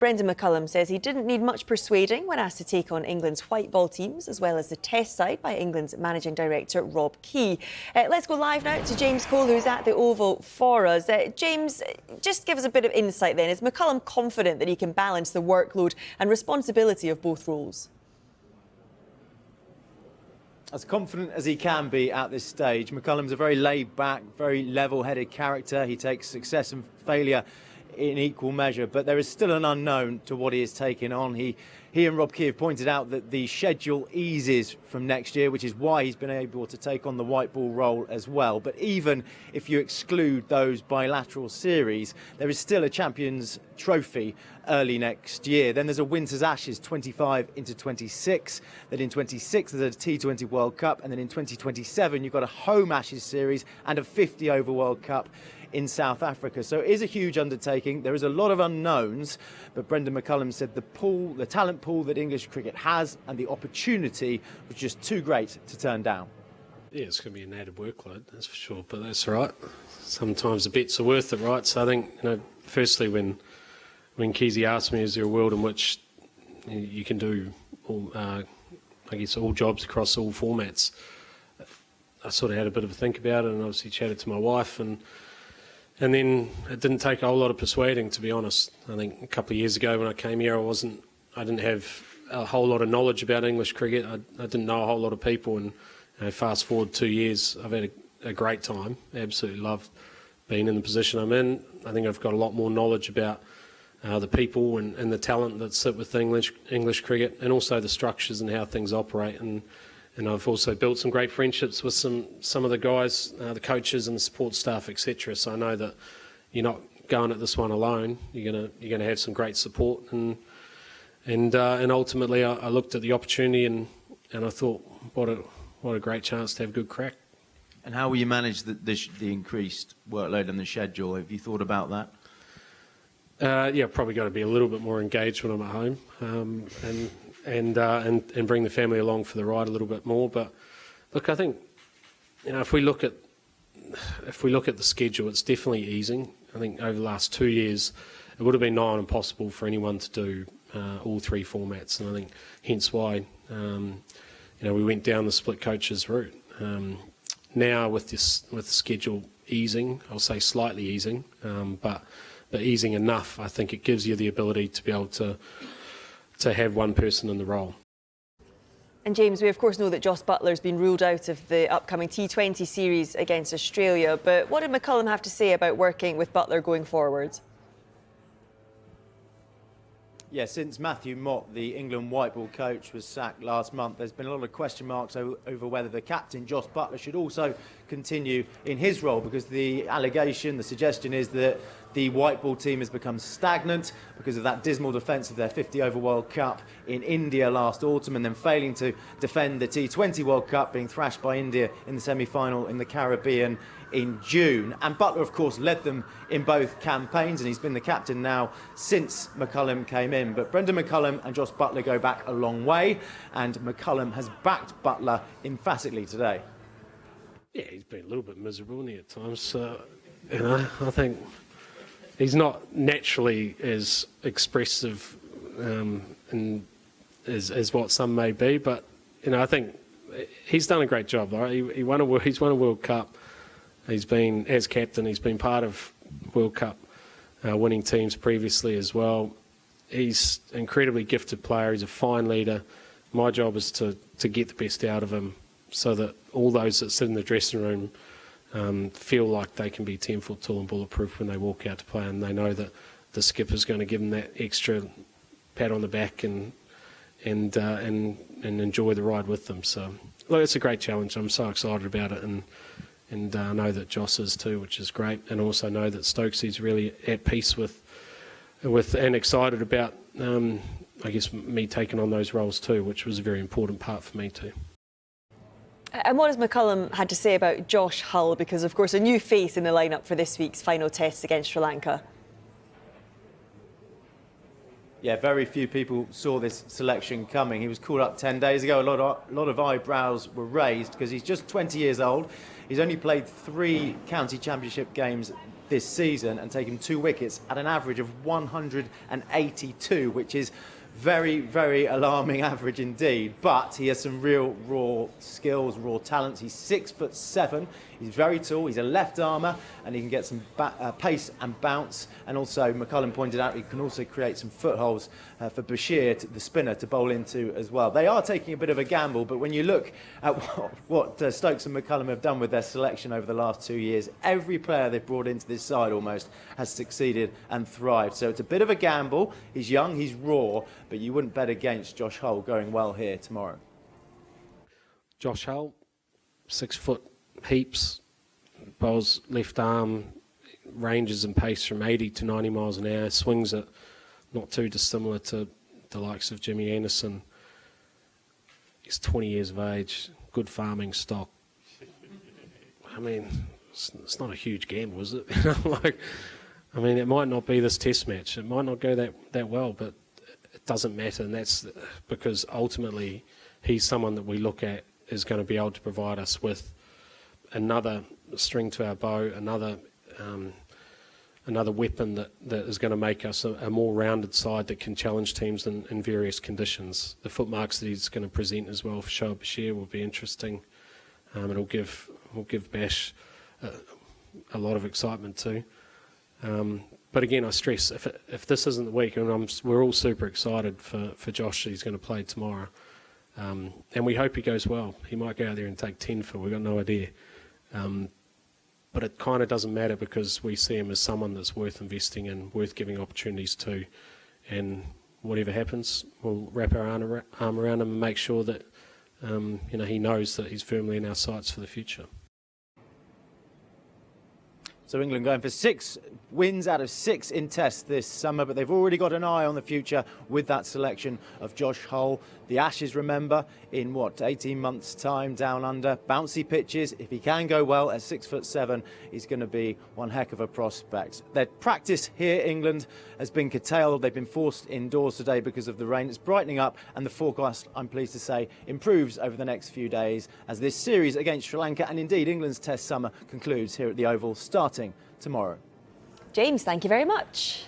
Brendon McCullum says he didn't need much persuading when asked to take on England's whiteball teams, as well as the test side by England's managing director Rob Key. Let's go live now to James Cole, who's at the Oval for us. James, just give us a bit of insight then. Is McCullum confident that he can balance the workload and responsibility of both roles? As confident as he can be at this stage. McCullum's a very laid-back, very level-headed character. He takes success and failure in equal measure, but there is still an unknown to what he is taking on. He and Rob Key have pointed out that the schedule eases from next year, which is why he's been able to take on the white ball role as well. But even if you exclude those bilateral series, there is still a Champions Trophy early next year. Then there's a Winter's Ashes 25 into 26. Then in 26 there's a T20 World Cup, and then in 2027 you've got a home Ashes series and a 50 over World Cup in South Africa. So it is a huge undertaking. There is a lot of unknowns, but Brendon McCullum said the talent pool that English cricket has and the opportunity was just too great to turn down. Yeah, it's going to be an added workload, that's for sure, but that's all right. Sometimes the bets are worth it, right? So I think, firstly, when Keezy asked me, is there a world in which you can do all jobs across all formats, I sort of had a bit of a think about it and obviously chatted to my wife, and then it didn't take a whole lot of persuading, to be honest. I think a couple of years ago when I came here, I didn't have a whole lot of knowledge about English cricket. I didn't know a whole lot of people, and fast forward 2 years, I've had a great time. Absolutely loved being in the position I'm in. I think I've got a lot more knowledge about the people and the talent that sit with English cricket, and also the structures and how things operate. And I've also built some great friendships with some of the guys, the coaches and the support staff, etc. So I know that you're not going at this one alone. You're gonna have some great support, and ultimately I looked at the opportunity and I thought, what a great chance to have good crack. And how will you manage the increased workload and the schedule? Have you thought about that? Yeah, probably got to be a little bit more engaged when I'm at home, and bring the family along for the ride a little bit more. But look, I think if we look at the schedule, it's definitely easing. I think over the last 2 years, it would have been nigh on impossible for anyone to do all three formats, and I think hence why we went down the split coaches route. Now with the schedule easing, I'll say slightly easing, but easing enough, I think it gives you the ability to be able to have one person in the role. And James, we of course know that Jos Butler's been ruled out of the upcoming T20 series against Australia, but what did McCullum have to say about working with Butler going forward? Yeah, since Matthew Mott, the England white ball coach, was sacked last month, there's been a lot of question marks over whether the captain, Jos Butler, should also continue in his role, because the suggestion is that the white ball team has become stagnant because of that dismal defence of their 50 over World Cup in India last autumn, and then failing to defend the T20 World Cup, being thrashed by India in the semi-final in the Caribbean in June. And Butler, of course, led them in both campaigns, and he's been the captain now since McCullum came in. But Brendon McCullum and Jos Butler go back a long way, and McCullum has backed Butler emphatically today. Yeah, he's been a little bit miserable, hasn't he, at times. So, I think he's not naturally as expressive as what some may be, but I think he's done a great job. Right? He's won a World Cup. He's been, as captain, he's been part of World Cup winning teams previously as well. He's an incredibly gifted player. He's a fine leader. My job is to get the best out of him, so that all those that sit in the dressing room feel like they can be 10-foot tall and bulletproof when they walk out to play, and they know that the skipper's going to give them that extra pat on the back and enjoy the ride with them. So, look, it's a great challenge. I'm so excited about it, and I know that Jos is too, which is great, and also know that Stokesy's really at peace with and excited about, me taking on those roles too, which was a very important part for me too. And what has McCullum had to say about Josh Hull? Because, of course, a new face in the lineup for this week's final test against Sri Lanka. Yeah, very few people saw this selection coming. He was called up 10 days ago. A lot of eyebrows were raised because he's just 20 years old. He's only played 3 county championship games this season and taken 2 wickets at an average of 182, which is very, very alarming average indeed. But he has some real raw skills, raw talents. He's 6'7". He's very tall. He's a left armer, and he can get some pace and bounce. And also, McCullum pointed out, he can also create some footholds for Bashir, the spinner, to bowl into as well. They are taking a bit of a gamble, but when you look at what Stokes and McCullum have done with their selection over the last 2 years, every player they've brought into this side almost has succeeded and thrived. So it's a bit of a gamble. He's young, he's raw, but you wouldn't bet against Josh Hull going well here tomorrow. Josh Hull, 6 foot heaps, bowls left arm, ranges and pace from 80 to 90 miles an hour, swings it not too dissimilar to the likes of Jimmy Anderson. He's 20 years of age, good farming stock. I mean, it's not a huge gamble, is it? I mean, it might not be this test match. It might not go that well, but it doesn't matter, and that's because ultimately he's someone that we look at is going to be able to provide us with another string to our bow, another weapon that is going to make us a more rounded side that can challenge teams in various conditions. The footmarks that he's going to present as well for Shoaib Bashir will be interesting. It'll give Bash a lot of excitement too. But again, I stress, if this isn't the week, and we're all super excited for Josh, he's going to play tomorrow. And we hope he goes well. He might go out there and take 10 for, we've got no idea. But it kind of doesn't matter because we see him as someone that's worth investing in, worth giving opportunities to. And whatever happens, we'll wrap our arm around him and make sure that he knows that he's firmly in our sights for the future. So England going for 6 wins out of 6 in Tests this summer, but they've already got an eye on the future with that selection of Josh Hull. The Ashes, remember, in 18 months' time down under. Bouncy pitches. If he can go well at 6'7", he's going to be one heck of a prospect. Their practice here, England, has been curtailed. They've been forced indoors today because of the rain. It's brightening up, and the forecast, I'm pleased to say, improves over the next few days as this series against Sri Lanka and indeed England's Test summer concludes here at the Oval, starting tomorrow. James, thank you very much.